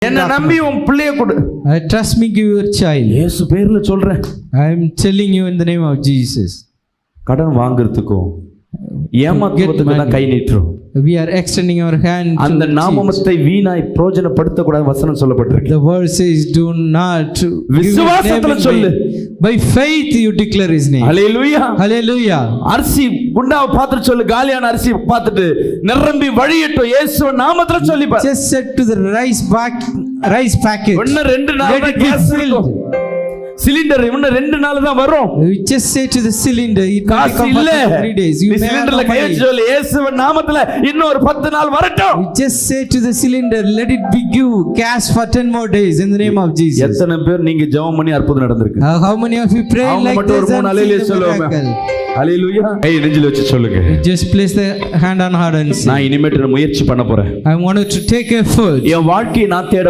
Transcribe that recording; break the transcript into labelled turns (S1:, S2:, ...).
S1: என்ன நம்பி உன் பிள்ளைய கொடு.
S2: Trust me, give your child.
S1: இயேசு பேர்ல சொல்றேன்.
S2: I am telling you in the name of Jesus.
S1: கடன் வாங்குறதுக்கும் ஏமாத்துறதுக்கு தான் கை நீட்டுறோம்.
S2: We are extending our hand.
S1: அந்த நாமத்தை வீணாய் பிரயோஜனப்படுத்த கூடாது வசனம் சொல்லப்பட்டிருக்கு.
S2: The word says, do not.
S1: விசுவாசத்துல சொல்லு.
S2: By faith you declare his name.
S1: Hallelujah.
S2: Hallelujah.
S1: அரிசி குண்டாவை பார்த்துட்டு சொல்லு, காலியான அரிசி பார்த்துட்டு நிரம்பி வழியட்டும் இயேசு நாமத்துல சொல்லி பாரு.
S2: Just said to the rice packet.
S1: இன்னும் 2 நாள் தான் கேஸ் இருக்கும். சிலிண்டர் இன்னும் 2 நாள் தான் வரும்.
S2: You just say to the cylinder, it will come for 3 days. You
S1: சிலிண்டர்ல கை வச்சு சொல்லு, இயேசுவின் நாமத்துல இன்னும் ஒரு 10 நாள் வரட்டும்.
S2: You just say to the cylinder, let it be give gas for 10 more days in the name of Jesus.
S1: எத்தனை பேர் நீங்க ஜெபம் பண்ணி அற்புதம் நடந்திருக்கு?
S2: How many of you pray like this?
S1: ஒரு 3 நாளிலே சொல்லுங்க. ஹalleluya. ஏய் நெஞ்சில வச்சு சொல்லுங்க.
S2: Just place the hand on heart and say,
S1: நான் இனிமேட்டு முயற்சி பண்ண போறேன்.
S2: I wanted to take effort.
S1: என் வாழ்க்கையை நான் தேட